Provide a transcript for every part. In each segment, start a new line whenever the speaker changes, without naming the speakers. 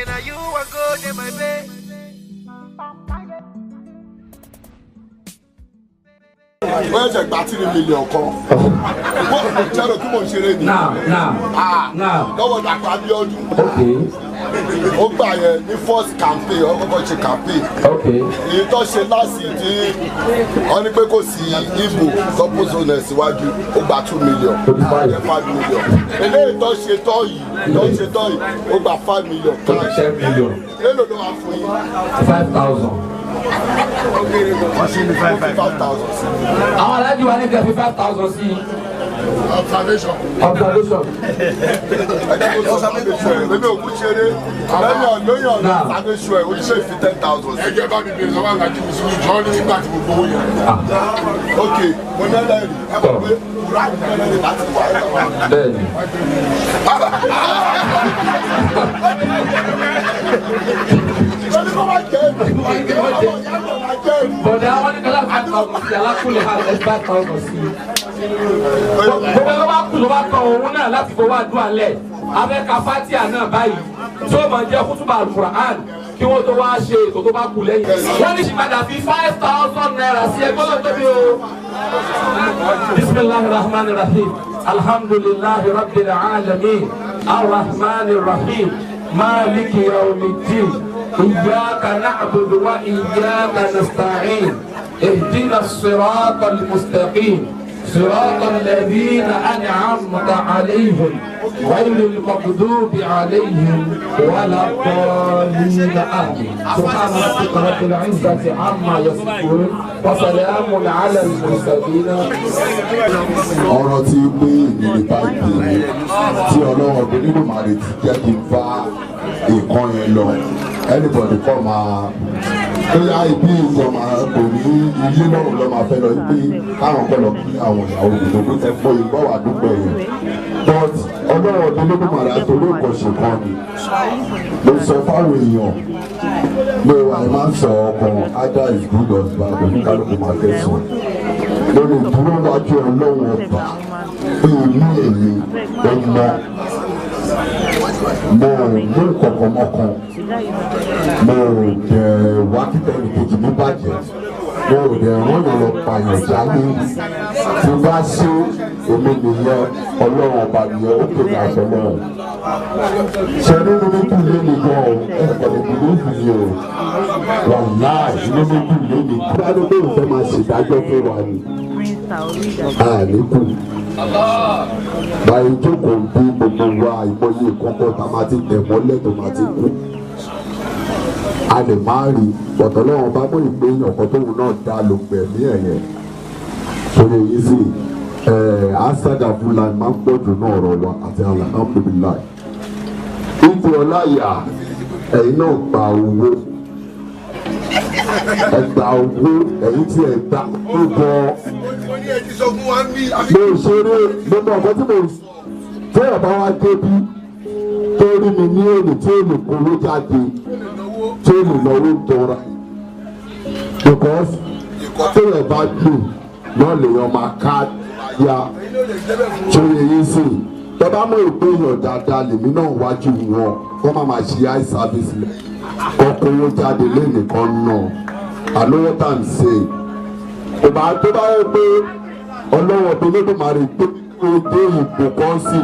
now you want go to my bed.
Where's your battery million call? What tell you come on share
now.
That was like Abiodun.
Okay.
Ó gbà yẹn ní first campaign ọkọ̀ ṣe campaign.
Okay.
Èyí tó ṣe láti tí wọ́n ní pé kò sí Igbo suppose ọ̀nà síwájú ó gba 2 million. 5 million. Eléyìí tó ṣe tọ́ yìí ó gba 5 million.
10 million.
Èló ló wà fún yín?
5,000.
Wọ́n ṣe ní 5,000.
Àwọn aláàjì wa ní kẹfì 5,000 sí.
Observation. Bébí òkú ṣeré, lóyún ọ̀nà observation ẹ̀ ojúṣe fi 10,000. Ẹgbẹ́ bá mi bèrè sọ́wọ́n àgbàjì mi sínú ìjọ ní nígbà tí mo gbowó yẹn. Ok, mo ní ẹlẹ́rìí, ẹ mọ̀ pé kúrò àti ẹlẹ́rìí láti wà ẹ̀ wà.
Bẹ́ẹ̀ni. Bọ̀dé àwọn ní kọ́lá 5,000 sí alákùnrin ha ẹ̀ 5,000 sí. Gbogbo ló bá kú ló bá kọ òun náà láti fowó àdúrà lẹ̀. Abẹ́ka Fátíà náà báyìí tí ó máa jẹ́ kútùbà Al-Qur'an kí wọ́n tó wá ṣe ètò tó bá kù lẹ́yìn. Wọ́n ní ṣìpadà fi 5,000 naira sí ẹgbẹ́ lọ́jọ́ bí o. Bismillahir Rahmanir Rahim. Alhamdulillahi Rabbil Alamin. Ar-Rahmanir Rahim. Maliki Yawmiddin. إياك نعبد وإياك نستعين اهدنا الصراط المستقيم صراط الذين أنعمت عليهم غير المغضوب عليهم ولا الضالين آمين سبحان ربك رب العزة عما يصفون وسلام على المرسلين.
ọ̀rọ̀ tí ó gbé ìdílé báyìí tí ọlọ́wọ́ ọdún nínú màrí ti jẹ́ kí n bá nǹkan yẹn lọ anybody kọ́ máa bóyá ibi ìjọba kò ní ilé náà lọ́ máa fẹ́ lọ pé káwọn kọ́ lọ kí àwọn ìyàwó ìdìbò pé ẹ fọ ìgbọ́ wà dúpẹ́ yẹn but ọlọ́wọ́ ọdún nínú màrí àtòló ìkọ̀ṣe kan ni mo sọ fáwọn èèyàn pé wà ẹ máa ń sọ ọkàn either is good or bad oníkálukú máa kẹsàn lórí ìdúró wájú ọlọ́wọ́ ọba pé inú èmi ọmọ mo mú kọ̀ọ̀kan mọ́kan mo dẹ̀ wá kíkẹ́ ìkejì mi bàjẹ́ mo dẹ̀ rán ìrọ̀ pààyàn jáde tí bá ṣe èmi nìyẹn ọlọ́run ọba nìyẹn ó kéde àṣẹ náà ṣe nínú méjì lé mi gan o ẹ̀kọ́ lè dúró fún mi o wàláì nínú méjì lé mi. bí a ní pé òun fẹ́ máa ṣèdájọ́ fún wa ni àlékún báyìí jókòó bí gbogbo wa ìmọ̀ye kọ́kọ́ tá a máa ti tẹ̀ mọ́lẹ̀ tó máa ti kú a lè má rí ọ̀tọ̀ lọ́wọ́ bá mọ̀ ìpè ọ̀kan tóun náà dá ló gbẹ̀mí ẹ̀yẹn sórí èyí sì àṣàdà fúlàní máa ń pọ̀ jù náà ọ̀rọ̀ wa àti alhamdulilayi ìtì ọláyà ẹ̀yin náà gba owó ẹ̀yin tí ẹ̀ gbà ó bọ̀ mo ṣeré gbogbo ọ̀pọ̀ tí mo tẹ́ ẹ̀ bá wá débi tó rí mi ní èrè tí èlò kówó jáde tí èlò lọ́wọ́ tọ́ra because tí ẹ̀ bá lò náà lèèyàn máa ká ya sórí èyí sì tẹ́ bá mọ̀ èpè èèyàn dáadáa lèmi náà wájú wọn kó má máa ṣe eye service kó kówó jáde lẹ́nìkan náà àlówó tá à ń ṣe tó bá yẹ pé ọlọ́wọ́ tó ló máa rí pé ó dé ipò kan sí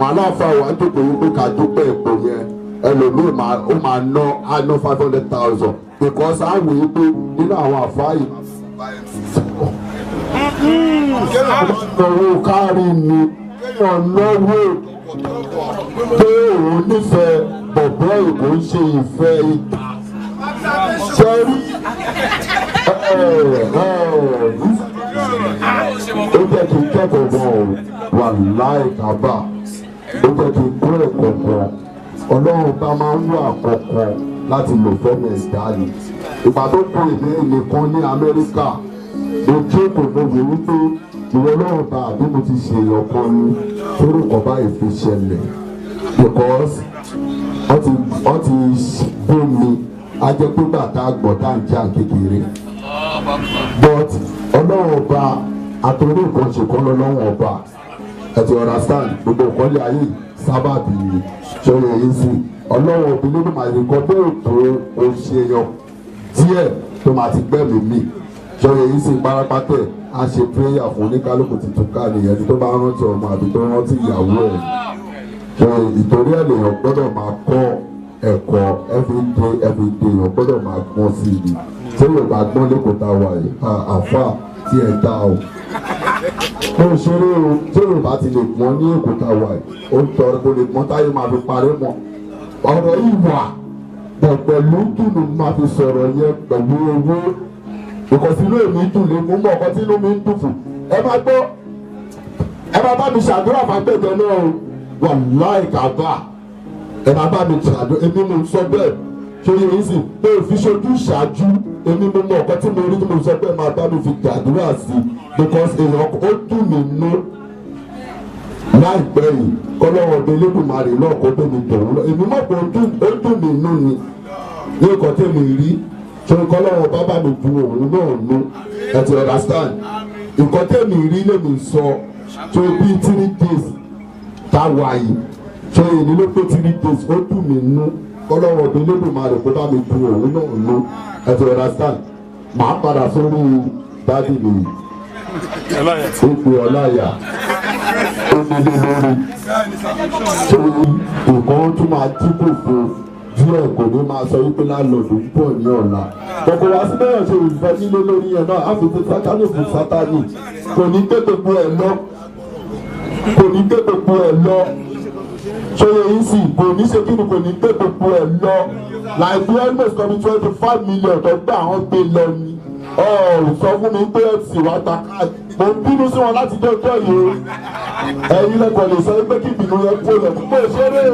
àwọn aláfa wa jókòó yìí pé ká dúpẹ́ ipò yẹn ẹlòmíì ó máa ná á ná 500,000 because á wò ó pé nínú àwọn àfáàyè owó kárí ni ọ̀nàwó pé òun nífẹ̀ẹ́ bọ̀bọ́ ìbò ń ṣe ìfẹ́ ìta sẹ́rí ó jẹ́ kí n kẹ́kọ̀ọ́ gan o wà láì kábà ó jẹ́ kí n kó ẹ̀kọ́ gan ọlọ́run bá máa ń wà àkọ́kọ́ láti lò fẹ́mi ẹ̀dá ni ìgbà tó kú ìdí nìkan ní Amẹ́ríkà mo jókòó mo wò wípé ìwọ ọlọ́run bá àbí mo ti ṣe ọkàn ní torúkọ báyìí fi ṣẹlẹ̀ because wọ́n ti gbó mi ajẹ́ pé bàtà gbọ̀dá ń jà kékeré but ọlọ́run ọba àtòrí nǹkan ṣèkọ́ lọ́wọ́ ọba ẹ ti understand gbogbo nǹkan lé ayé sábàbí ṣòro yìí sí ọlọ́run obìnrin ló máa rí kọ́ bẹ́ẹ̀ tó o ṣe yan díẹ̀ tó máa ti gbẹ́mìí mì ṣòro yìí sí parapatẹ̀ a ṣe prayer fún oníkálukú tuntun ká nìyẹn tó bá rántí ọmọ àbí tó rántí ìyàwó ẹ̀ ṣe ìtorí ẹ̀ lèèyàn gbọ́dọ̀ máa kọ́ ẹ̀kọ́ everyday èèyàn gbọ́dọ̀ máa gbọ́n sí i tí yóò bá gbọ́n lẹ́kọ̀ọ́ tá a wà yìí àfà tí ẹ̀ dá o ó ṣeré o tí yóò bá ti lè gbọ́n ní èkó tá a wà yìí ó ń tọrọ kó lè gbọ́n táyé máa fi parẹ́ mọ́ ọ̀rọ̀ yìí wà bọ̀ pẹ̀lú dùnú máa fi sọ̀rọ̀ yẹn pẹ̀lú owó ìkọ̀sínú èmi dùn lé mú mọ́ ọkọ tí inú mi ń dùn fún ẹ máa gbọ́ ẹ máa bá mi ṣàdúrà fàgbẹ́jọ náà o wàláì kàbà ẹ máa bá mi ṣàdúrà èmi mo sọ bẹ́ẹ̀ ṣe yìí sì pé òfin ṣojú ṣáájú èmi mo mọ ọkọ tí mo rí tí mo sọ pé máa bá mi fi gbàdúrà sí because èèyàn ó dùn mí nú láìpẹ́ yìí kọ́lọ́wọ́ ọdún Elédùmarè náà kó tó mi dùn lọ èmi mọ̀ pé ó dùn mí nú ni ní ọkọ̀ tèmi rí ṣe kọ́lọ́wọ́ bábà mi bu òun náà nú ẹ ti understand nǹkan tèmi rí lèmi sọ tó bí 3 days táwa yìí ṣe èyí ló pé 3 days ó dùn mí nú kọ́lọ́wọ́ ọdún Elédùmarè kó bá mi bu òun náà nú ẹ ti understand màá padà sórí dádì mi ó pe ọláyà ó nílé lórí tó nǹkan tún máa dínkù fún díẹ̀ kò ní máa sọ wípé láńlọ́ọ̀dù ń bọ̀ ní ọ̀la kòkò wá sí bẹ́ẹ̀ ṣe ìfẹ́ nílé lórí yẹn náà àfihàn sátánì fún sátánì kò ní gbé gbogbo ẹ̀ lọ ṣòye yìí sì kò ní ṣe kí ni kò ní gbé gbogbo ẹ̀ lọ like we almost come 25 million tó gbà àwọn gbé lọ ni sọ fún mi pé ẹ sì wá ta káàdì mo ń bínú sí wọn láti jẹ́ ọjọ́ yìí o ẹ̀yin lẹ́kọ̀ọ́ lè sọ pé kí ìbínú yẹn kó lẹ̀ mo ṣeré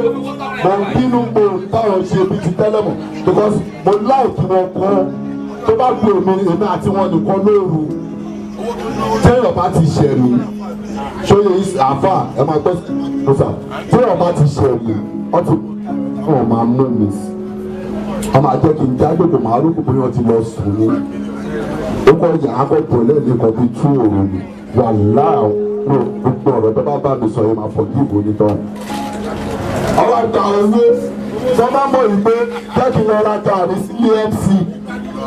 mo ń bínú mo ń táwọn ṣe bí ti tẹ́lẹ̀ mọ̀ because mo láìkí wọn kan tó bá gbé èmi àti wọn nìkan lóru téèyàn bá ti ṣẹ̀ mí ṣóyè àfà ẹ máa gbọ́ mọ́sà téèyàn bá ti ṣẹ̀ mí ọtí wọn máa mú mi ọmọ àjẹ́ kí n jáde kò máa rúkú bóyá wọ́n ti lọ sùn ní ó kọ́ yà á kọ́ bọ̀lẹ́ ní kan bíi 2 òru ni wà láàrú gbogbo ọ̀rọ̀ tó bá mi sọ yẹn máa fọ díìbò onítọ̀. ọwọ́ àgbà owó tó bá mọ̀ yìí pé jẹ́ kí n lọ ra gàrí sí EFC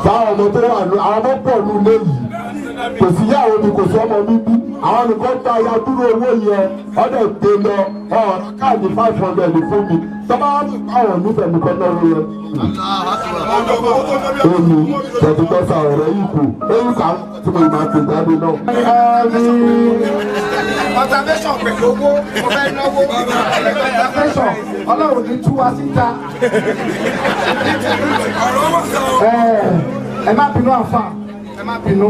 táwọn ọmọ tó wà ní àwọn ọmọ pọ̀ ní ilé yìí kò sí yàwó ni kò sí ọmọ mi bí àwọn nìkan gba ya dúró owó yẹn ọ̀dẹ̀ gbé lọ káàdì 500 fún mi tó bá àwọn nífẹ̀ẹ́ mi kan náà yẹn. èmi tẹ̀síkọ́sà ọ̀rọ̀ yìí kù èyí kà tí mo máa pè jáde náà.
observation pẹ̀lú owó mo fẹ́ náwó observation
Ọlọ́run ní tú wa síta. Ẹ má bínú àfà ẹ má bínú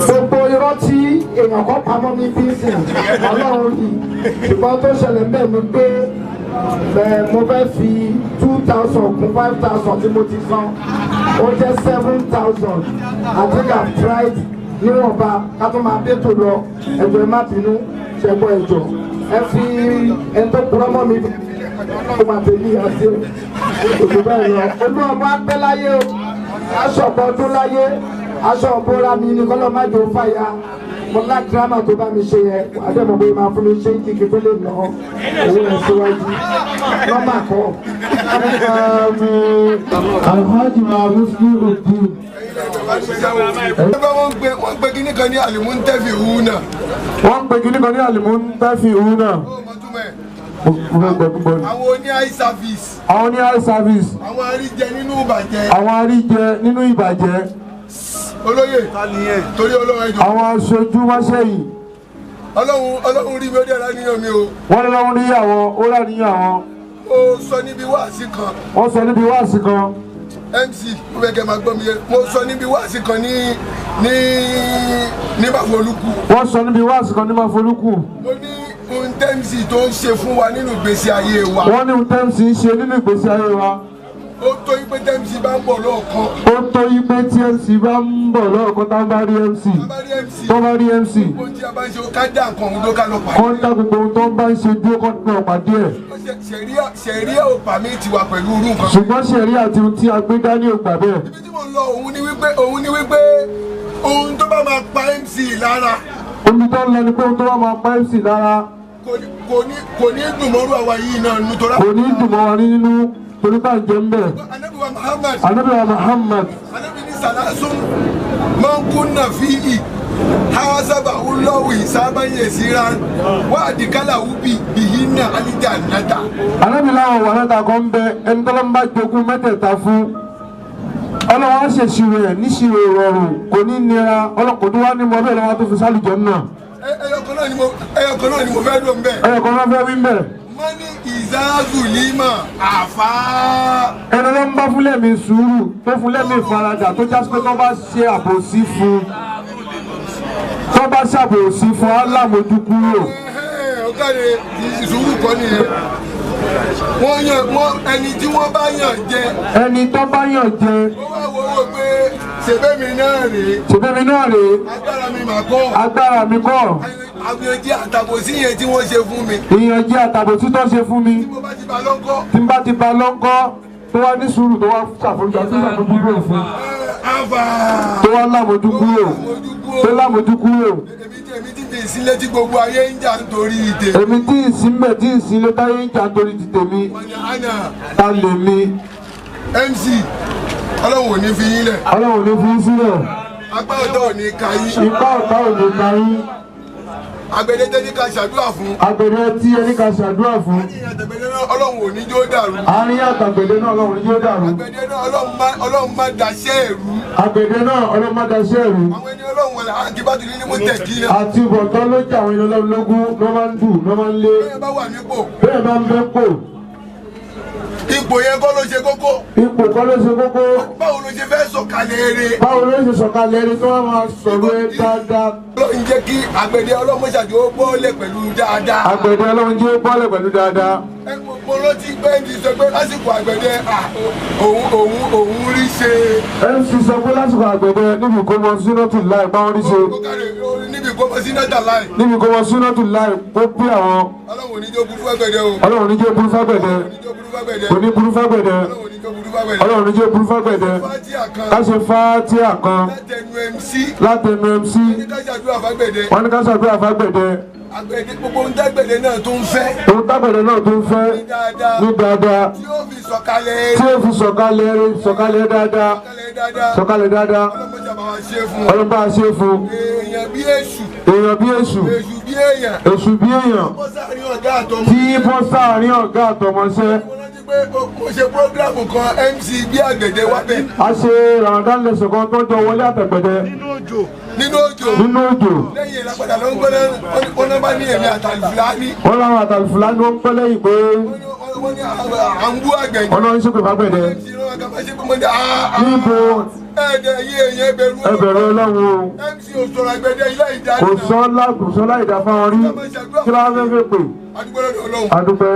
gbogbo irọ́ tí èèyàn kan pamọ́ ní bíìsì Ọlọ́run yìí ṣùgbọ́n tó ṣẹlẹ̀ bẹ́ẹ̀ ni pé mo fẹ́ fi 2,000 kún 5,000 tí mo ti san ó jẹ́ 7,000 I think I've tried níwọ̀nba ká tó máa dé tó lọ ẹ̀jọ̀ ẹ má bínú ṣẹ̀gbọ́n ẹ̀jọ̀ ẹ fi ẹni tó kúrọ́ mọ́ mi ó máa tẹ̀lé àti òṣù bẹ́ẹ̀ lọ. olú ọmọ apẹ́ láyé o aṣọ ọ̀pọ̀ ọdún láyé aṣọ ọ̀bọ̀ra mi ní kọ́lọ́ má jò fàyà mo lá dírámà tó bá mi ṣe yẹ àdéhùn bóyá máa fún mi ṣe ń kíkì tó lè nà ọ́ owó ẹ̀ síwájú nọ́mbà kọ́.
alhaji Muslim Uddin.
wọ́n gbé kíní kan ní alimuntafi huna.
wọ́n gbé kíní kan ní alimuntafi huna.
àwọn oní eye service.
àwọn oní eye service.
àwọn aríjẹ nínú ìbàjẹ́.
àwọn aríjẹ nínú ìbàjẹ́.
olóyè torí Ọlọ́run ẹjọ́.
àwọn aṣojú wáṣẹ́ yìí.
Ọlọ́run rí mi ó dẹ̀ láníyàn mi o.
wọ́n ní lọ́wọ́ rí àwọn ó láníyàn àwọn.
ó sọ níbi wáàsí kan.
wọ́n sọ níbi wáàsí kan.
MC ó fẹ́ kẹ́ máa gbọ́ mi yẹ mo sọ níbi wáàsí kan ní Máfolúkú.
wọ́n sọ níbi wáàsí kan ní Máfolúkú.
mo ní ohun tẹ́msì tó ń ṣe fún wa nínú ìgbésí ayé wa.
wọ́n ní ohun tẹ́msì ń ṣe nínú ìgbésí ayé wa.
ó tó yí pé tẹ́msì bá ń bọ̀ lọ́ọ̀kan.
ó tó yí pé tí MC bá ń bọ̀ lọ́ọ̀kan tá bá rí MC. tó bá rí MC.
ohun tí a bá ń ṣe ká dá nǹkan òun tó ká lọ pàdé.
kọ́ ń dá gbogbo ohun tó ń bá ń ṣe dúró kọ́ ń lọ pàdé ẹ̀.
ṣẹ̀ríà ò pàmì tiwa pẹ̀lú irú nǹkan.
ṣùgbọ́n ṣẹ̀ríà àti ohun tí a gbé dání ò gbà bẹ́ẹ̀.
ibi tí mo ń lọ òun ni wípé ohun tó bá máa pa MC lára.
omi tó ń lọ ni pé ohun tó bá máa pa MC lára.
kò ní dùn mọ́rú àwa yìí náà nítorí.
kò ní dùn mọ́ wa nínú torí bá ń jẹ́ ń bẹ̀.
Ànábì wa Muhammad.
Ànábì wa Muhammad.
Ànábì ní sàlásùn máa ń kún náà fi ì hawasaba ulọ́wì sábàyè síra wà á di kálá wúbi bìyí náà alíjà nàta.
Ànábì láwọn wà náà kan bẹ ẹni tó ń bá jogún mẹ́tẹ̀ẹ̀ta fún ọlọ́wọ́ ṣèṣirò ẹ̀ níṣirò ìrọ̀rùn kò ní nira ọlọ́kọ̀ tó wá ní mọ́ bẹ́ẹ̀ lọ́wọ́ tó fi sálùjọ náà.
ẹyọkan náà ni mo fẹ́ lò ń bẹ̀.
ẹyọkan náà fẹ́ wí ń bẹ̀.
wọ́n ní ìzáàzù límà àfá.
ẹni ló ń bá fúnlẹ̀ mi sùúrù tó fúnlẹ̀ mi ìfaradà tó jásí pé tó bá ṣe àbòsí fún tó bá ṣàbòsí fún alámójú kúrò.
ọ̀gáde ìṣòwò kọ́ nìyẹn wọ́n ẹni tí wọ́n bá yàn jẹ.
ẹni tó bá yàn jẹ.
wọ́n wá wọ́wọ́ pé ṣèbẹ́mi náà rèé.
ṣèbẹ́mi náà rèé.
agbára mi mà kọ́.
agbára mi kọ́.
àgbẹ̀jẹ̀ àtàbòsí yẹn tí wọ́n ṣe fún mi.
ìyànjẹ àtàbòsí tó ṣe fún mi.
tí mo bá ti bá lọ́kọ́.
tí n bá ti bá lọ́kọ́ tó wá ní sùúrù tó wá ṣàforíjì tó ṣàforíjì kúrò fún. tó wá lámojú kúrò. tó lámojú kúrò.
èmi tí mi sílé tí gbogbo ayé ń jà nítorí ìdè.
èmi tí ìsínbẹ̀ tí ìsínlẹ̀ táyé ń jà nítorí ti tèmi. ta lè mi.
MC ọlọ́run ò ní fi yín lẹ̀.
ọlọ́run ò ní fi yín sílẹ̀.
apá ọ̀tá ò ní ka yín.
ipá ọ̀tá ò ní ka yín.
Àgbẹ̀dẹ tẹ́ ní ká ṣàdúrà fún.
Àgbẹ̀dẹ tí ẹni ká ṣàdúrà fún.
Àgbẹ̀dẹ náà ọlọ́run ò ní jó dàrú.
Àárín àtàgbẹ̀dẹ náà ọlọ́run ní jó dàrú.
Àgbẹ̀dẹ náà ọlọ́run má daṣẹ́ ẹ̀rú.
Àgbẹ̀dẹ náà ọlọ́run má daṣẹ́ ẹ̀rú.
Àwọn ẹni ọlọ́run wọlé àkíbátú ní mo tẹ̀ kí náà.
Àti bọ̀tán ló jẹ́ àwọn ẹni ọlọ́run lógún ló máa ń dù ló máa ń lé.
Bẹ́ẹ̀ bá wà nípò.
Bẹ́ẹ̀ bá ń bẹ́ pò.
Ipò yẹn kọ́ ló ṣe kókó.
Ipò kọ́ ló ṣe kókó.
Báwo ló ṣe fẹ́ sọ̀kalẹ̀ eré?
Báwo ló ṣe sọ̀kalẹ̀ eré tí wọ́n máa sọ̀rọ̀ ẹ dáadáa?
Ọlọ́run jẹ́ kí àgbẹ̀dẹ ọlọ́mọṣàjò ó bọ́ọ̀lẹ̀ pẹ̀lú dáadáa.
Àgbẹ̀dẹ ọlọ́run jẹ́ bọ́ọ̀lẹ̀ pẹ̀lú dáadáa.
Mo rántí pé MC sọ pé lásìkò àgbẹ̀dẹ òun rí ṣe.
MC sọ pé lásìkò àgbẹ̀dẹ níbi kó mọ sínátù láì báwọn rí ṣe.
Níbi kó mọ sínátà láì.
Níbi kó mọ sínátù láì kó bí àwọn.
Ọlọ́run ò ní jó burú fágbẹ̀dẹ o.
Ọlọ́run ní jẹ́ burú fágbẹ̀dẹ. Kò ní burú fágbẹ̀dẹ. Ọlọ́run ní jẹ́ burú fágbẹ̀dẹ. Ká ṣe fátíà kan látẹnu MC. Wọ́n ní ká ṣàdúrà fágbẹ̀dẹ.
Àgbẹ̀dẹ gbogbo ń dágbẹ̀dẹ náà tó ń fẹ́.
Òun dágbẹ̀dẹ náà tó ń fẹ́ ní dáadáa.
Tí ó fi sọ̀kalẹ̀.
Tí ó fi sọ̀kalẹ̀ dáadáa. Sọ̀kalẹ̀ dáadáa. Ọlọ́mọba ṣe fún.
Èèyàn bí èṣù.
Èèyàn bí èṣù.
Èṣù bí èèyàn.
Èṣù bí èèyàn. Tí bọ́ sáàrin ọ̀gá àtọmọṣẹ́.
Mo ṣe prógrámù kan MC bí àgbẹ̀dẹ wá bẹ̀.
A ṣe Ramadan lẹ́sẹ̀ kan tó jọ wọlé àtẹ̀gbẹ̀dẹ.
Nínú òjò. Nínú
òjò.
Lẹ́yìn ìlàpadà ló ń gbọ́dọ̀ wọ́n náà bá ní èmi àtàlùfùlání.
Wọ́n láwọn àtàlùfùlání wọ́n ń pẹ́ lẹ́yìn pé.
Wọ́n ní àǹbú àgbẹ̀dẹ.
Wọ́n náà ń ṣépè fágbẹ̀dẹ. Níbo ẹbẹ̀rù Ọlọ́run o.
MC ò sọ̀rọ̀ àgbẹ̀dẹ ilé ìdá.
Kò sọ láìdá fáwọn rí. Kí ló wá fẹ́ fẹ́ pè? Adúpẹ́.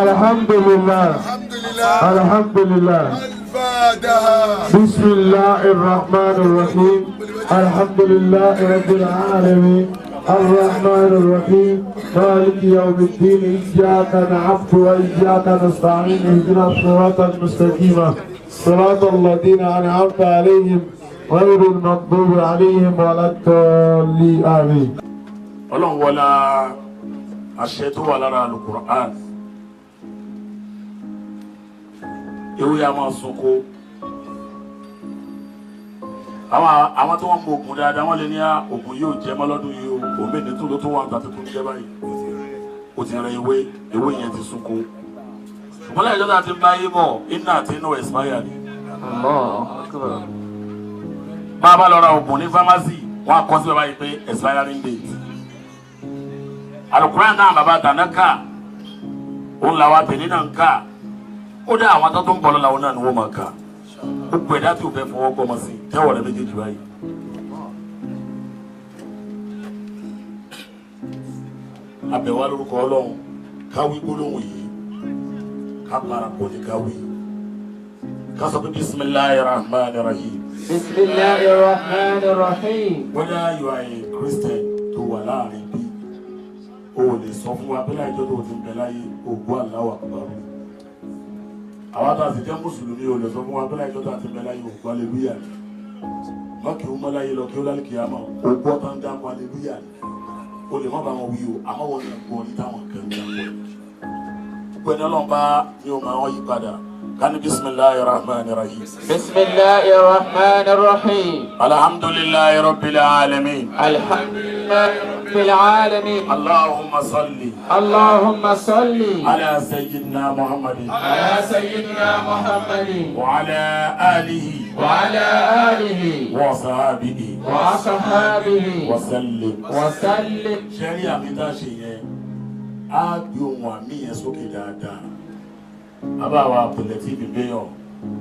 Alhamdulillah. Alhamdulillah. Bismillahir Rahmanir Rahim. Alhamdulillahi Rabbil Alamin. الرحمن الرحيم مالك يوم الدين إياك نعبد وإياك نستعين اهدنا الصراط المستقيم صراط الذين أنعمت عليهم غير المغضوب عليهم ولا الضالين آمين.
Ọlọ́run wọlá àṣẹ tó wà lára Al-Qur'an ewé a máa sunko àwọn tó wọ́n mú ògùn dáadáa wọ́n lè ní ògùn yóò jẹ́ mọ́ lọ́dún yìí o òmìn ní tún ló tún wà ń tàbí tó ń jẹ́ báyìí ó ti rẹ ewé yẹn ti sunko ṣùgbọ́n láì jọ́ta ti ń bá yé bọ̀ iná àti inú expire ni. bá a bá lọ ra ògùn ní fámásì wọ́n á kọ́ sí bàbá yìí pé expiring date. Al-Qur'an náà bàbá dáná ká òun làwọn àtẹ̀lé náà ń ká ó dá àwọn tó ń bọ̀ lọ́la òun náà ni wọ́n máa ká gbogbo ẹ̀dá tí o fẹ́ fọwọ́ gbọ́mọ sí tẹ́wọ̀ rẹ méjèèjì báyìí. Àbẹ̀wò lórúkọ Ọlọ́run káwí gbólóhùn yìí ká para kò ní káwí ká sọ pé bismillahir rahmanir rahim.
Bismillahir rahmanir rahim.
Whether you are a Christian tó wà láàrin bí o lè sọ fún wa pé láìjọ́ tó ti ń bẹ láyé ògùn Allahu Akbar. Àwọn àti àti jẹ́ mùsùlùmí ò lè sọ fún wa pé láìjọ́ tó àti ń bẹ láyé ògùn aleluya ni. Lọ́kì ó mọ́ láyé lọ kí ó lálẹ́ kìí àmọ́ ògùn ọ̀tá ń dákọ̀ aleluya ni. o lè má bá wọn wí o àmọ́ wọn ní gbọ́ ní táwọn kan ń gbàgbọ́ gbogbo ẹni ọlọ́run bá ní o máa wọ́n yí padà kání bisimilahi rahman rahim.
bisimilahi rahman rahim.
alhamdulilayi rabbil alamin.
alhamdulilayi rabbil alamin.
allahumma salli.
allahumma salli.
ala sayyidina muhammadin.
ala sayyidina muhammadin.
wa ala alihi.
wa ala alihi.
wa sahabihi.
wa sahabihi.
wa sallim.
wa sallim.
sẹ́rí àmì tá a ṣe yẹn á gbé ohun àmì yẹn sókè dáadáa bàbá wa pẹ̀lẹ́tì ìbíbẹ́yọ̀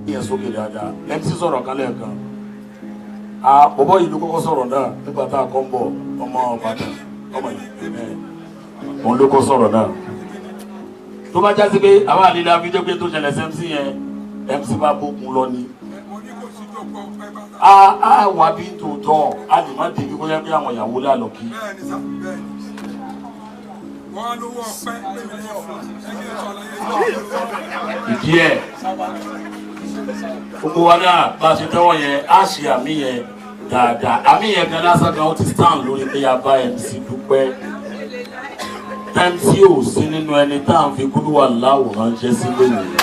yẹn sókè dáadáa MC sọ̀rọ̀ kan lẹ́ẹ̀kan bọ́bọ́ yìí ló kọ́kọ́ sọ̀rọ̀ náà nígbà tá a kọ́ ń bọ̀ ọmọ Ìbàdàn ọmọ yìí òun ló kọ́ sọ̀rọ̀ náà tó bá jásí pé àwọn àlejò fídíò pé tó ṣẹlẹ̀ sí MC yẹn MC bá bókun lọ ni a wà bí tòótọ́ a lè má débi kó yẹ pé àwọn ìyàwó lálọ́ kí. ìdí ẹ̀ gbogbo wa náà bá a ṣe tẹ́wọ́ yẹn á ṣe àmì yẹn dáadáa àmì yẹn gan lásán gan ó ti stand lórí pé a bá MC dúpẹ́ MC ò sí nínú ẹni tá à ń fi kúrú wà láwòrán jẹ́ sí lónìí.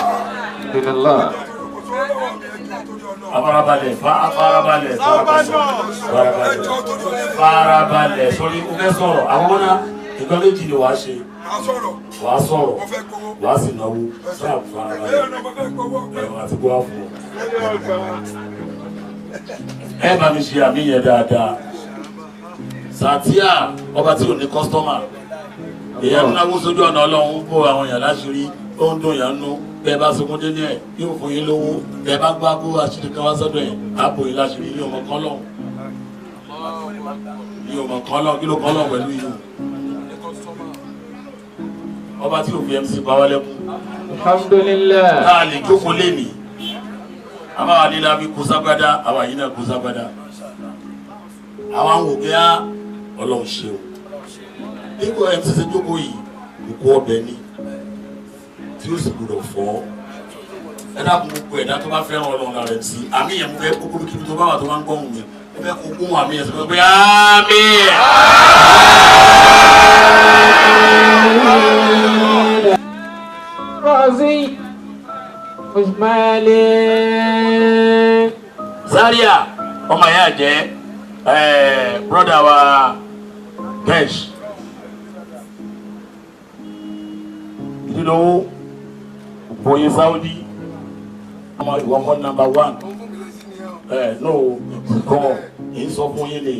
Farabalẹ̀ sórí o fẹ́ sọ̀rọ̀ àwọn ọmọ náà nǹkan méjì ni wàá ṣe wàá sọ̀rọ̀ wàá sì náwó sáà farabalẹ̀ ẹ̀rọ àti gbọ́ fún ọ. ẹ bá mi ṣe àmì yẹn dáadáa Sàtíà ọba tí ò ní kọ́sítọ́mà èèyàn náwó sójú ọ̀nà ọlọ́run bó àwọn èèyàn láṣìírí ó ń dùn yàn nú bẹ́ẹ̀ bá sunkún délé ẹ̀ yóò fún yín lówó bẹ́ẹ̀ bá gbá bó àṣírí kan wá sọ́dọ̀ ẹ̀ àpò yín láṣìírí ní ọmọ kan lọ́hùn ní ọmọ kan lọ́hùn kí ló kan lọ́hùn pẹ̀lú yìí ọba tí òfin MC pa wá lẹ́kùn.
alhamdulilayi.
náà lè jókòó léèmí àmọ́ àwọn nílá bí kú sábádá àwọn àyín náà kú sábádá àwọn àwọn òkè á ọlọ́run ṣe o nígbà MC ṣe jókòó yìí òkú ọbẹ̀ ni tí ó sì gbọdọ̀ fọ́ ẹ dákun gbogbo ẹ̀dá tó bá fẹ́ràn ọlọ́run náà rẹ̀ sí àmì yẹn mo fẹ́ kókó kíbi tó bá wà tó máa ń gbọ́hùn mi mo fẹ́ kó gbóhùn àmì yẹn sọ pé àmì
Razi Usmani
Zaria ọmọ yẹn jẹ́ broda wa Kesh ìdílówó bóyin Saudi ọmọ ìwọ kọ́ number 1 no kọ́ èyí sọ fún yín ni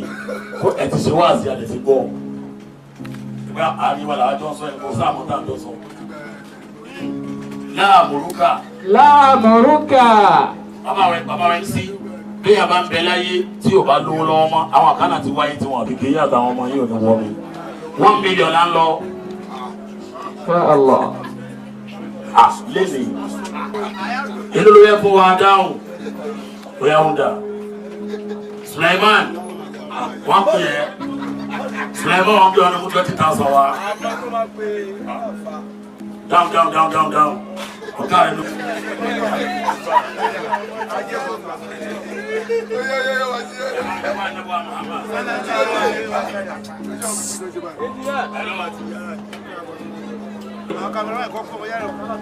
kó ẹ ti ṣe wá sí àdè ti gbọ́ ìgbà àríwá làwọn jọ sọ ẹ̀kọ́ sáà mọ́tà jọ sọ láàmúrúkà bàbá rẹ̀ sí bí a bá ń bẹ láyé tí ò bá lówó lọ́wọ́ mọ́ àwọn àkànnà ti wáyé tí wọ́n fi kéyà àtàwọn ọmọ yìí ò ní wọ́n mi 1 million là ń lọ.
Allah.
Lẹ́sìn inú ló yẹ fún wa dáhùn bóyá ń dà Suleiman wọ́n pè é Suleiman wọ́n bí wọn ní mú 20,000 wa down ọ̀gá rẹ̀ ló.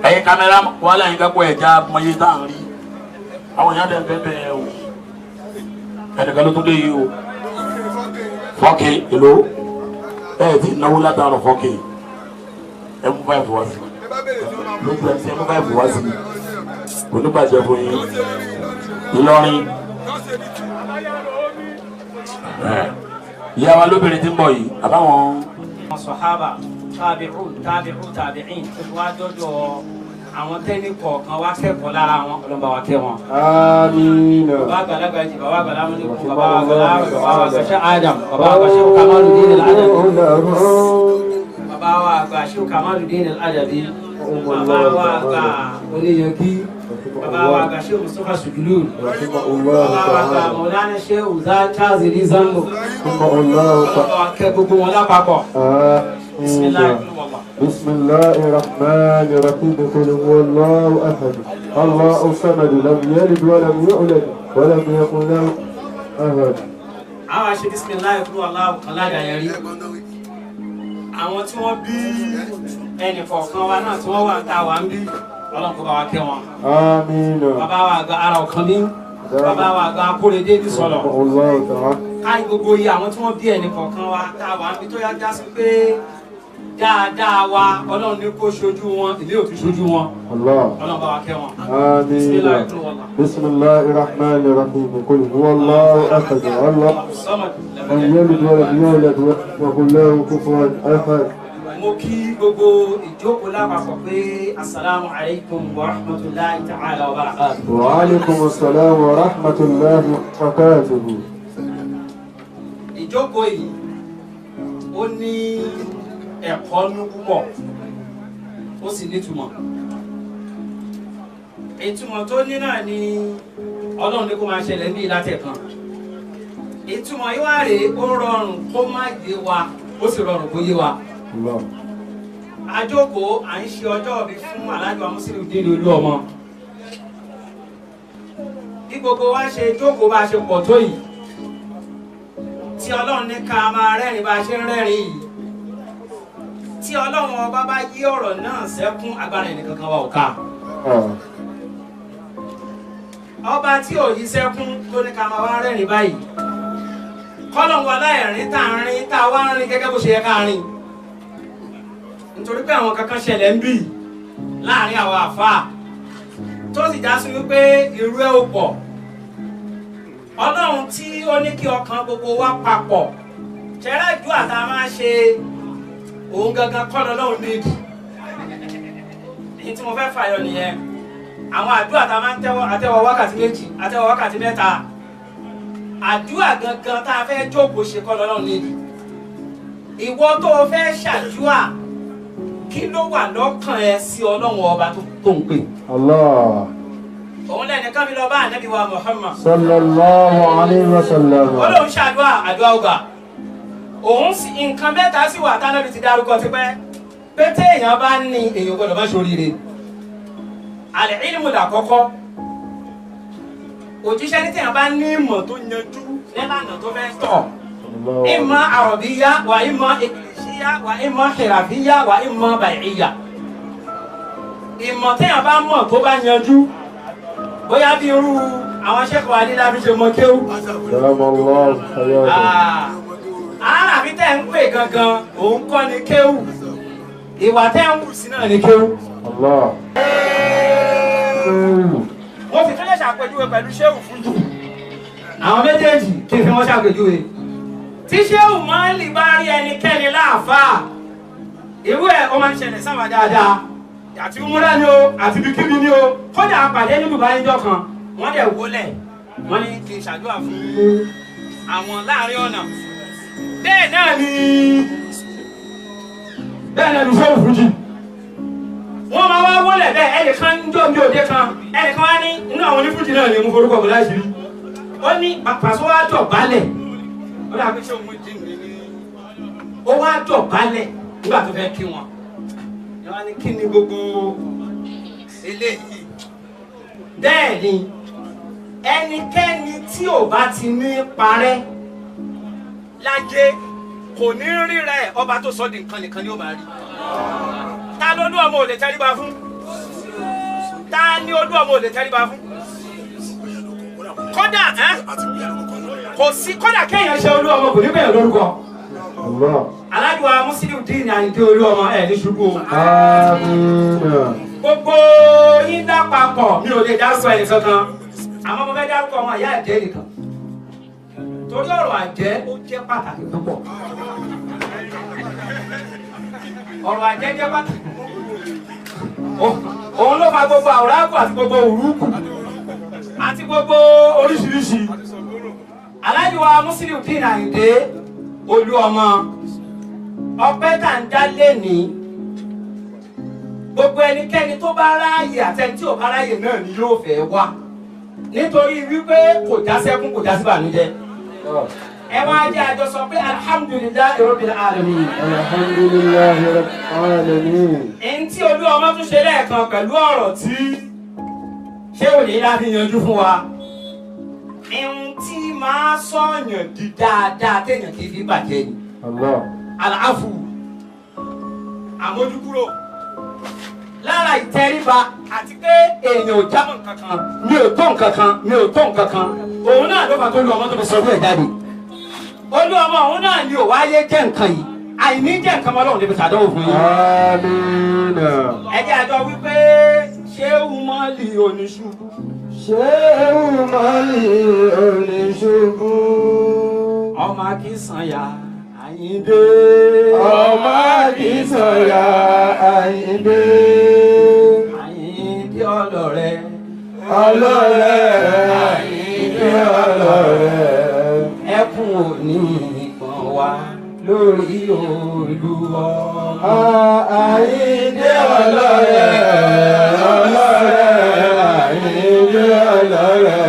ẹ̀yin kámẹ́rà wà láyìn kápọ̀ ẹ̀já mọ̀yé tá à ń rí àwọn èèyàn dẹ̀ bẹ́ẹ̀ o ẹ̀ẹ́dẹ̀gẹ́ ló tún dé yìí o fọ́ọ̀kì èlò ẹ̀ ti náwó látàrọ̀ fọ́ọ̀kì ẹ̀ mú 5 wá sí lójú ẹ̀ tí ẹ̀ mú 5 wá sí onígbàjẹ́ fún yín Ìlọrin ìyá wa lóbìnrin tí ń bọ̀ yìí àbáwọn.
sọ̀hábà tàbíìn tó wá dọ́dọ̀ àwọn tẹ́ni kọ̀ọ̀kan wá kẹ́kọ̀ọ́ lára wọn ọlọ́mọba wa kẹ́ wọn.
Amina.
bàbá àgbàlagbà jì bàbá àgbàlagbà ní kú bàbá àgbàlagbà Adam bàbá àgbàṣẹ́ Kamaluddin al-Adabi bàbá wa àgbàṣẹ́ Kamaluddin al-Adabi bàbá wa àgbà oníyanjú bàbá wa àgbàṣẹ́ Mustapha Sugulu bàbá wa àgbà Maulana Sheikh Kazili Zango bàbá wa kẹ́ gbogbo wọn lápapọ̀.
بسم الله الرحمن الرحيم قل هو الله احد الله الصمد لم يلد ولم يولد ولم يكن له احد.
àwọn àṣẹ bisimilayi kúrò aláwọ alága yẹn rí àwọn tí wọ́n bí ẹnì kọ̀ọ̀kan wa náà tí wọ́n wà ń ta wà ń bí ọlọ́run kó bá wa kẹ́ wọn.
آمين.
bàbá wa àgbà ara ọ̀kan ní bàbá wa àgbà akóredé ní sọ̀lọ̀.
الله تعالى.
káyì gbogbo iye àwọn tí wọ́n bí ẹnì kọ̀ọ̀kan wa tá a wà ń bí tó yá já sí pé dáadáa wa ọlọ́run ní kó ṣojú wọn ìlé òtún ṣojú wọn
الله.
ọlọ́run bá wa kẹ́ wọn.
آمين. بسم الله الرحمن الرحيم قل هو الله أحد الله لم يلد ولم يولد وقل له كفوا أحد.
mo kí gbogbo ìjókòó lápapọ̀ pé asalaamu alaykum wa rahmatulahi ta'ala wa barakatuh.
وعليكم السلام ورحمة الله وبركاته.
ìjókòó yìí ó ní ẹ̀kọ́ ní púpọ̀ ó sì nítumọ̀. ìtumọ̀ tó ní náà ni ọlọ́run ní kó máa ṣẹlẹ̀ ní ìlàtẹ̀kan. ìtumọ̀ yìí wá rèé ó rọrùn kó má yé wa ó sì rọrùn kó yé wa.
الله.
àjókòó à ń ṣe ọjọ́ ìbí fún alájọ Musiliudeen Olúọmọ. bí gbogbo wa ṣe jókòó bá ṣe pọ̀ tó yìí tí ọlọ́run ní ká máa rẹ́rìn bá ṣe ń rẹ́rìn yìí tí ọlọ́run ọba bá yí ọ̀rọ̀ náà sẹ́kún agbára ẹnìkankan wa ò ká. ọba tí ò yí sẹ́kún tó ní ká máa wá rẹ́rìn báyìí kọ́lọ́run wa láìrín tá à ń rín tá a wá ń rín gẹ́gẹ́ bó ṣe yẹ ká rìn nítorí pé àwọn kankan ṣẹlẹ̀ ń bì láàrin àwọn àfáà tó sì já sí wípé irú ẹ̀ ò pọ̀ ọlọ́run tí ó ní kí ọkàn gbogbo wa papọ̀ ṣẹlẹ̀ àdúrà tá a máa ṣe òun gangan kọ́ lọ́lọ́run nídìí èyí tí mo fẹ́ fàyọ nìyẹn àwọn àdúrà tá a máa ń àtẹ́wọ́ wákàtí méjì àtẹ́wọ́ wákàtí mẹ́ta àdúrà gangan tá a fẹ́ jókòó ṣe kọ́ lọ́lọ́run nídìí ìwọ tó o fẹ́ ṣàdúrà kí ló wà lọ́kàn ẹ sí ọlọ́run ọba tó ń pè.
الله.
òun lẹ́nu ká mi lọ bá ànábì wa Muhammad.
صلى الله عليه وسلم.
olóhùn ṣàdúrà àdúrà ọgbà òun sì nǹkan mẹ́ta sì wà tánàbì ti dárúkọ tipẹ́ pé téèyàn bá ní èèyàn gbọ́dọ̀ má ṣoríire. al-ilmu làkọ́kọ́ òjíṣẹ́ ní téèyàn bá ní ìmọ̀ tó yanjú nílànà tó fẹ́ tọ̀ ìmọ̀ àrọ̀bíyá wà ìmọ̀ ìkìlìṣíyá wà ìmọ̀ hìràfíyá wà ìmọ̀ bàìíyà. ìmọ̀ téèyàn bá mọ̀ tó bá yanjú bóyá bí irú àwọn ṣẹ́kọ̀ọ́ adídábí ṣe mọ kéwú.
سلام الله حياته.
àràbí tẹ́ ń pè gangan òun kọ́ ni kéwú ìwà tẹ́ ń wù sí náà ni kéwú.
الله.
mo sì tún lè ṣàpèjúwe pẹ̀lú ṣéwù fújì àwọn méjèèjì kí n fi wọ́n ṣàpèjúwe. tí ṣéwù máa ń lè bá rí ẹnikẹ́ni láàfáà irú ẹ̀ ó máa ń ṣẹlẹ̀ sáwà dáadáa àti múra ni o àti bíkíbi ni o kódà àpàdé nínú ìbánijọ́ kan wọ́n dẹ̀ wọlé wọ́n ní kí n ṣàdúrà fún àwọn láàrin ọ̀nà bẹ́ẹ̀ náà ni ṣéwù fújì wọ́n máa wá wọlé bẹ́ẹ̀ ẹnìkan ń jó bí òde kan ẹnìkan wá ní inú àwọn onífújì náà ni mo forúkọ bọ̀ láṣìírí ó ní pàṣẹ wá dọ̀bálẹ̀ ó dàbí ṣé òun jí mi ní ó wá dọ̀bálẹ̀ nígbà tó fẹ́ kí wọn ni wọ́n ní kí ni gbogbo eléyìí bẹ́ẹ̀ ni ẹnikẹ́ni tí ò bá ti ní parẹ́ lájẹ́ kò ní rí rẹ̀ ọba tó sọ di nǹkan nìkan ni ó máa rí. Ta ló lú ọmọ ò lè tẹríba fún? Ta ni olú ọmọ ò lè tẹríba fún? Kódà kò sí kódà kéèyàn ṣe olú ọmọ kò ní bẹ̀rẹ̀ lórúkọ. Aláàjì wa Musiliudeen Àyìndé Olúọmọ ẹ̀ ní ṣubú. Gbogbo yín dá papọ̀ mi ò lè dárúkọ ẹnì kankan. Àmọ́ mo fẹ́ dárúkọ ọmọ ìyá àjẹ́ nìkan. Torí ọ̀rọ̀ àjẹ́ ó jẹ́ pàtàkì púpọ̀. Ọ̀rọ̀ àjẹ́ jẹ́ pàtàkì. Òun ló fa gbogbo àwòrán àti gbogbo òrùkù àti gbogbo oríṣiríṣi. Aláàjì wa Musiliudeen Àyìndé Olúọmọ ọpẹ́ tá ń dá lẹ́ni gbogbo ẹnikẹ́ni tó bá ráàyè àtẹni tí ò bá ráàyè náà ni yóò fẹ́ wá nítorí wípé kò já sẹ́kún kò já sí bànújẹ́. Ẹ máa jẹ́ àjọsọ pé alhamdulillahi rabbil alamin.
Alhamdulillahi rabbil alamin.
Ẹni tí Olúọmọ tún ṣe lẹ́ẹ̀kan pẹ̀lú ọ̀rọ̀ tí ṣé òní láti yanjú fún wa. Ẹ̀hún tí máa sọ̀yàn di dáadáa téèyàn kì í fi bàjẹ́ ni. Àlàáfù àmójúkúrò lára ìtẹríba àti pé èèyàn ò jámọ́ nǹkan kan mi ò tó nǹkan kan mi ò tó nǹkan kan òun náà ló fà tó lu ọmọ tó fi sọ fún ẹ̀ jáde olú ọmọ òun náà ni ò wáyé jẹ́ nǹkan yìí àìní jẹ́ nǹkan ọlọ́run níbi ṣàdánwò fún yín. ẹ jẹ́ àjọ wípé ṣéwù mọ́lì oníṣubú.
ṣéwù mọ́lì oníṣubú.
ọmọ Akínsànyà Àyìndé.
ọmọ Akínsànyà Àyìndé.
Àyìndé ọlọ́rẹ́.
ọlọ́rẹ́ Àyìndé ọlọ́rẹ́.
ẹkún òní ìpọ̀n wa lórí Olúwa.
Àyìndé ọlọ́rẹ́ ọlọ́rẹ́ Àyìndé ọlọ́rẹ́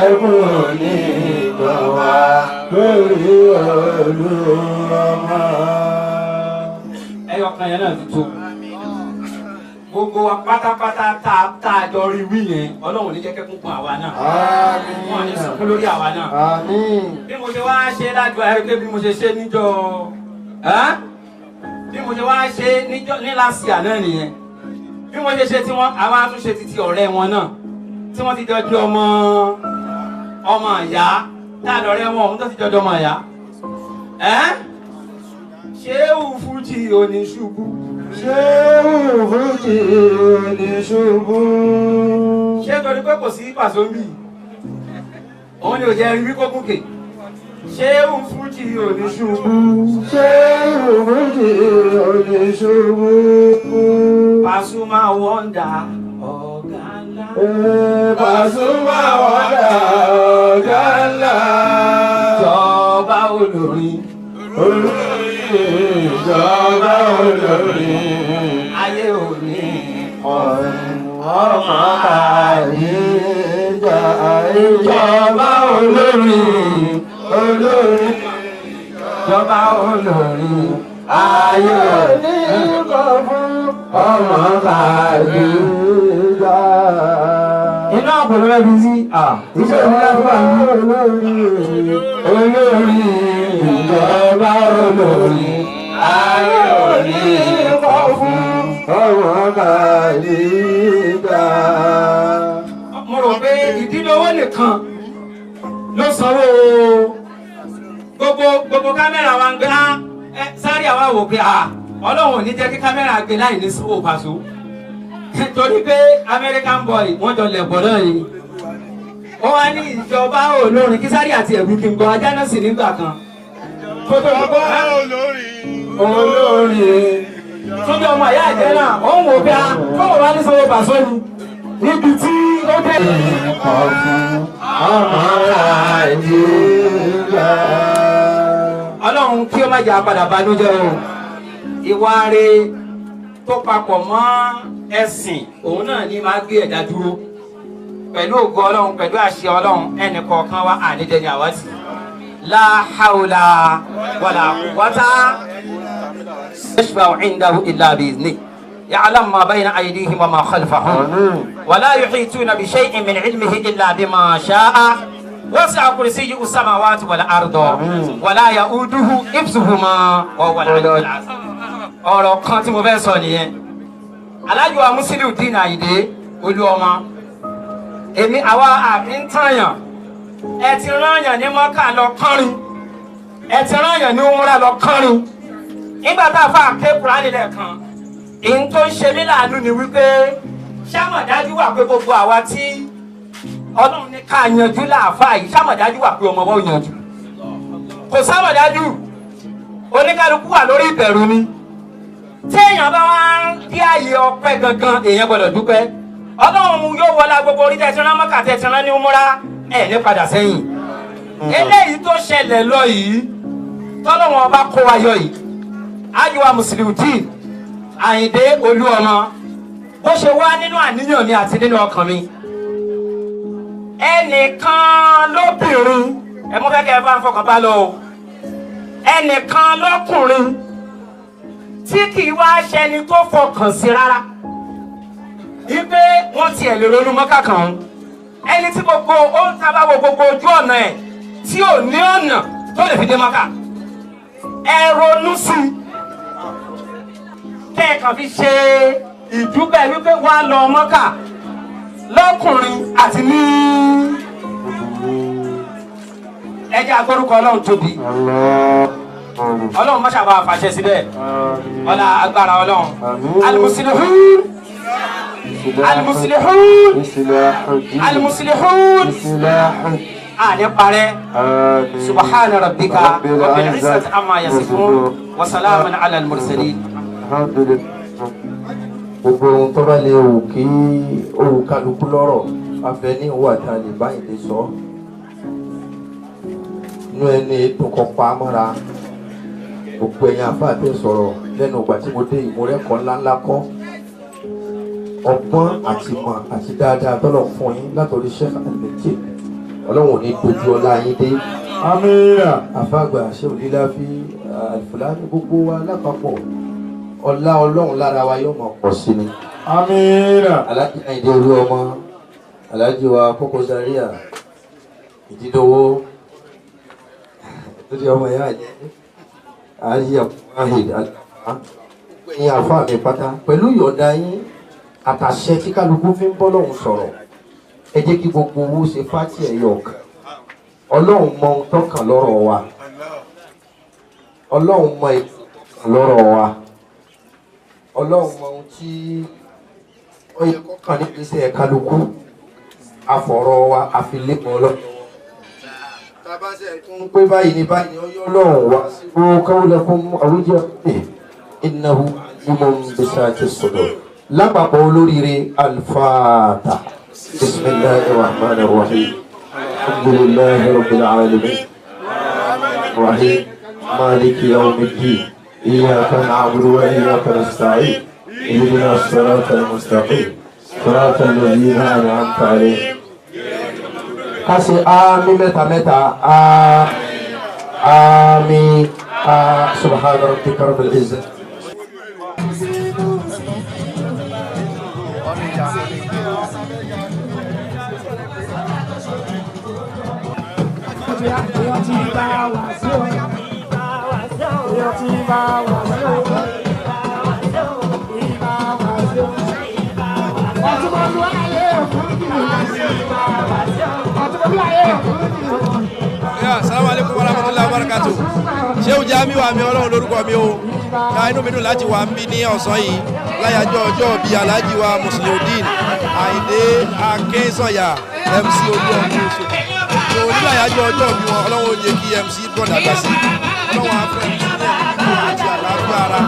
ẹ̀bùn òní ìpọ̀n wa lórí Olúwa.
ẹyọ kan yẹn náà ti tó gbogbo wa pátápátá tá a jọ rí wí yẹn ọlọ́run ní jẹ́kẹ́ kún àwa náà wọ́n ní sọ̀kún lórí àwa náà bí mo ṣe wá ṣe lájọ ẹgbẹ́ bí mo ṣe ṣe níjọ́ bí mo ṣe wá ṣe ní lásìá náà nìyẹn bí mo ṣe ṣe tí wọ́n àwa tún ṣe títí ọ̀rẹ́ wọn náà tí wọ́n ti jọ di ọmọ ìyá tá a lọ́rẹ́ wọn òun tó ti jọ di ọmọ ìyá Ṣéwù Fújì oníṣubú.
Ṣéwù Fújì oníṣubú.
ṣé torí pé kò sí pàṣọ́mbì òun ni ò jẹ́ rí kó gòkè. Ṣéwù Fújì oníṣubú.
Ṣéwù Fújì oníṣubú.
Pasuma wọ́ndà ọ̀gá ńlá.
Pasuma wọ́ndà ọ̀gá ńlá.
Ìjọba olórin.
Ìjọba olórin.
Ayé òní.
Ọmọ àyíjà ìjọba olórin. Olórin.
Ìjọba olórin.
Ayé òní kọ fún ọmọ àyíjà.
Iná ọ̀pọ̀lọpọ̀ ẹbí sí iṣẹ́ ìjọba
olórin. Ìjọba olórin. Ayé òní kọ fún ọmọ àyíjà.
mo rò pé ìdílé owó nìkan ló sanwó gbogbo kámẹ́rà wa ń gbé sáré àwa wò pé ọlọ́run ò ní jẹ́ kí kámẹ́rà gbé láì ní sanwó Paso torí pé American boy wọ́n jọ lẹ̀ bọ̀ náà yìí wọ́n wá ní ìjọba olórin kí sáré àti ẹ̀bù kí n gbọ́ ajá náà sì nígbà kan
Olórin.
tó bí ọmọ ìyá ìjẹ́ náà ó ń wò pé fọwọ́ wá ní sanwó Paso ni níbi tí ó dé. Ọlọ́run kí ó má jẹ́ àpadà banújẹ́ o ìwà rẹ̀ tó papọ̀ mọ́ ẹ̀sìn òun náà ní máa gbé ẹ̀dá dúró pẹ̀lú ògo Ọlọ́run pẹ̀lú àṣẹ Ọlọ́run ẹnì kọ̀ọ̀kan wa àníjẹ ní àwátì la hawla wala quwwata yashfa'u indahu illa bi'izni يعلم ما بين أيديهم وما خلفهم ولا يحيطون بشيء من علمه إلا بما شاء وسع كرسيه السماوات والأرض ولا يؤوده حفظهما وهو العلي العظيم. ọ̀rọ̀ kan tí mo fẹ́ sọ nìyẹn Aláàjì wa Musiliudeen Àyìndé Olúọmọ èmi àwa àfi ń tàyàn ẹ ti rányàn ní Mọ́kà lọ kọrin ẹ ti rányàn ní Umra lọ kọrin nígbà tá a fà ké Kùránì lẹ́ẹ̀kan èyí tó ń ṣe mí láàánú ni wípé ṣàmọ̀dájú wà pé gbogbo àwa tí Ọlọ́run ní ká yanjú láàfáà yìí ṣàmọ̀dájú wà pé ọmọ wọn ò yanjú kò ṣàmọ̀dájú oníkálukú wà lórí ìbẹ̀rù ni tí èèyàn bá wá ń dí ààyè ọpẹ́ gangan èèyàn gbọ́dọ̀ dúpẹ́ Ọlọ́run yóò wọlá gbogbo orí tẹ̀sán Mọ́kà tẹ̀sán ní Umra ẹ̀ ní padà sẹ́yìn eléyìí tó ṣẹlẹ̀ lọ yìí tọ́lọ́wọ́n ọba kó wa yọ yìí Aláàjì wa Musiliudeen Àyìndé Olúọmọ bó ṣe wá nínú àníyàn mi àti nínú ọkàn mi ẹnìkan lóbìnrin ẹ mú fẹ́ kẹ́ ẹ bá ń fọkàn bá lọ o ẹnìkan lọ́kùnrin tí kì í wá ṣẹni tó fọkàn sí rárá wípé wọ́n tiẹ̀ lè ronú Mọ́kà kan ẹni tí gbogbo ó ń tábà wo gbogbo ojú ọ̀nà ẹ̀ tí ò ní ọ̀nà tó lè fi dé Mọ́kà ẹ ronú sí i kẹ́ẹ̀kan fi ṣe ìdúpẹ́ wípé wọ́n á lọ Mọ́kà lọ́kùnrin àti ní ẹjẹ́ agbórúkọ Ọlọ́run tóbi Ọlọ́run mọ́ṣà bá fàṣẹ síbẹ̀ ọlá agbára Ọlọ́run alimusilihun alimusilihun alimusilihun àní parẹ́ subahana rabbika rabbil izzati amma yasifun wa salamun ala al-mursalin.
gbogbo ohun tó bá lè wù kí òun kálukú lọ́rọ̀ afẹ́ ní ìwà tá a lè báyìí lè sọ inú ẹni ètò kan pa á mọ́ra gbogbo ẹ̀yin àfáà tẹ̀ sọ̀rọ̀ lẹ́nu ìgbà tí mo dé ìmúrẹ́kọ̀ọ́ ńláńlá kọ́ ọgbọ́n àti mọ̀ àti dáadáa tọ́lọ̀ fún yín látọ̀rí Sheikh Al-Mekki Ọlọ́run ò ní dojú ọlá yín dé.
Amina.
àfàgbà ṣé òlílá fi Al-Fulani gbogbo wa lápapọ̀ ọlá Ọlọ́run lára wa yóò máa pọ̀ sí ni.
Amina.
Alhaji Àyìndé olú ọmọ Alhaji wa Koko Zaria ìdídọ́wọ́ lórí ọmọ ìyá àjẹ́ àyè àhìd ẹ̀yin àfáà mi pátá pẹ̀lú ìyọ̀ǹda yín àtàṣẹ tí kálukú fi ń bọ́ lọ́hùn sọ̀rọ̀ ẹ jẹ́ kí gbogbo owó ṣe fátì ẹ̀yọ̀ ọ̀kan Ọlọ́run mọ ohun tọ́kàn lọ́rọ̀ wa Ọlọ́run mọ ìtàn lọ́rọ̀ wa Ọlọ́run mọ ohun tí ó yẹ kọ́kàn nígbésẹ̀ kálukú afọ̀rọ̀ wa àfilẹ́kọ̀ọ́ Ọlọ́run tabasẹ̀ tún pé báyìí ní báyìí ọyọ́ Ọlọ́run wa ó káwọ́lẹ̀ fún àwùjọ innahu alimun bisati sudur lápapọ̀ olóríire al-Fatiha. بسم الله الرحمن الرحيم الحمد لله رب العالمين الرحيم مالك يوم الدين إياك نعبد وإياك نستعين اهدنا الصراط المستقيم صراط الذين أنعمت عليهم kasi آمين متى متى آمين سبحان ربك رب العزة
Assalamu alaikum warahmatullahi wabarakatuh. Shehu Jamiu àmì Ọlọ́run lórúkọ mi o. Ká inú mi dùn láti wà ń bí ní ọ̀sán yìí láyàjọ́ ọjọ́ bíi Alhaji wa Musliudeen Àyìndé Akínsànyà MC Olúọmọ Oṣù. So nígbàyàjọ́ ọjọ́ bí wọn Ọlọ́run ó jẹ́ kí MC bọ̀dà gbà sí. Ọlọ́run á fẹ́ mi ní ẹ̀mí àti àlàáfíà ara.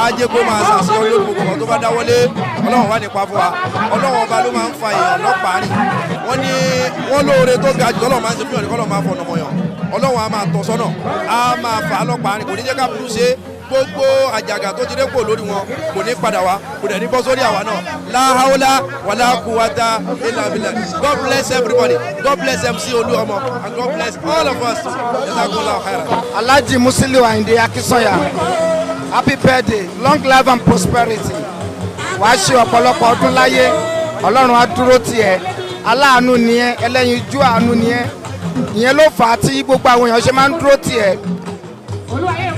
Á jẹ́ kó máa ṣàṣeyọrí lórí gbogbo ọ̀kan tó bá dáwọ́lé. Ọlọ́run wá nípa fún wa. Ọlọ́run ọba ló máa ń fa èèyàn lọ́pàá rìn. Wọ́n ní wọ́n lóore tó ga jù Ọlọ́run máa ń ṣe fún ìyàn kọ́lọ́ máa fọ ọ̀nà mọ̀yàn. Ọlọ́run á máa tọ́ sọ́nà. Á máa fà á lọ́pàá rìn. Kò ní jẹ́ ká burú ṣe gbogbo àjàgà tó ti dépò lórí wọn kò ní padà wá kò dẹ̀ ní bọ́ sórí àwa náà la hawla wala quwwata illa billah. God bless everybody. God bless MC Olúọmọ and God bless all of us. Jazakumullahu khairan.
Alhaji Musiliu Àyìndé Akínsànyà, happy birthday, long life and prosperity. Wàá ṣe ọ̀pọ̀lọpọ̀ ọdún láyé, Ọlọ́run á dúró tì ẹ́, aláàánú ni ẹ́, ẹlẹ́yinjú àánú ni ẹ́. Ìyẹn ló fà á tí gbogbo àwọn èèyàn ṣe máa ń dúró tì ẹ́.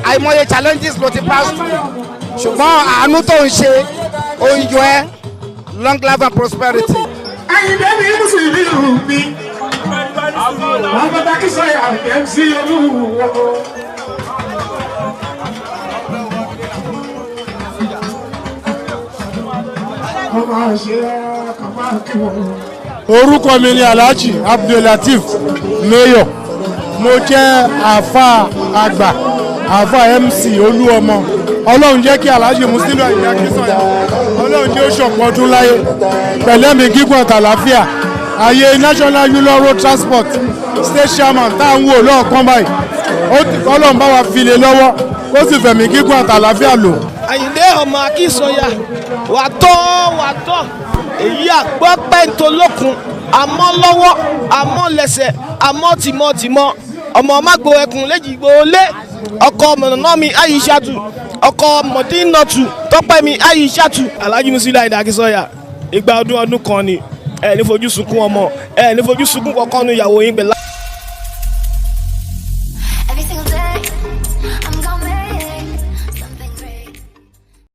Àìmọye challenges ló ti pass through, ṣùgbọ́n àánú tó ń ṣe ó ń yọ ẹ́, long life and prosperity.
Àyìndé mi Musiliu mi, Àyìndé Akínsànyà MC Olúọmọ.
Orúkọ mi ni Alhaji Abdulateef Mayor, mo jẹ́ àáfàá àgbà àáfàá MC Olúọmọ. Ọlọ́run jẹ́ kí Alhaji Musiliu Àyìndé Akínsànyà, Ọlọ́run jẹ́ oṣù ọ̀pọ̀ ọdún láyé pẹ̀lẹ́mì gígùn àtàlàáfíà. Ayé National Union Road Transport State Chairman tá à ń wò lọ́ọ̀kan báyìí, Ọlọ́run bá wa fi lé lọ́wọ́ ó sì fẹ̀mí gígùn àtàlàáfíà lò.
Àyìndé ọmọ Akínsànyà wà tọ́ èyí àgbọ́ pẹ́ntolókun àmọ́ lọ́wọ́ àmọ́ lẹ́sẹ̀ àmọ́ tìmọ̀tìmọ̀ ọmọ mágbo ẹkùn léjìgbò lé ọkọ mọ̀nàmí Aishatu ọkọ Mọ̀dínàtù Tọ́pẹ́mi Aishatu. Alhaji Musiliu Àyìndé Akínsànyà ìgbà ọdún kan ni ẹ ní fojú sunkún ọmọ ẹ ní fojú sunkún kọ̀ọ̀kan nu ìyàwó yín pẹ̀lú.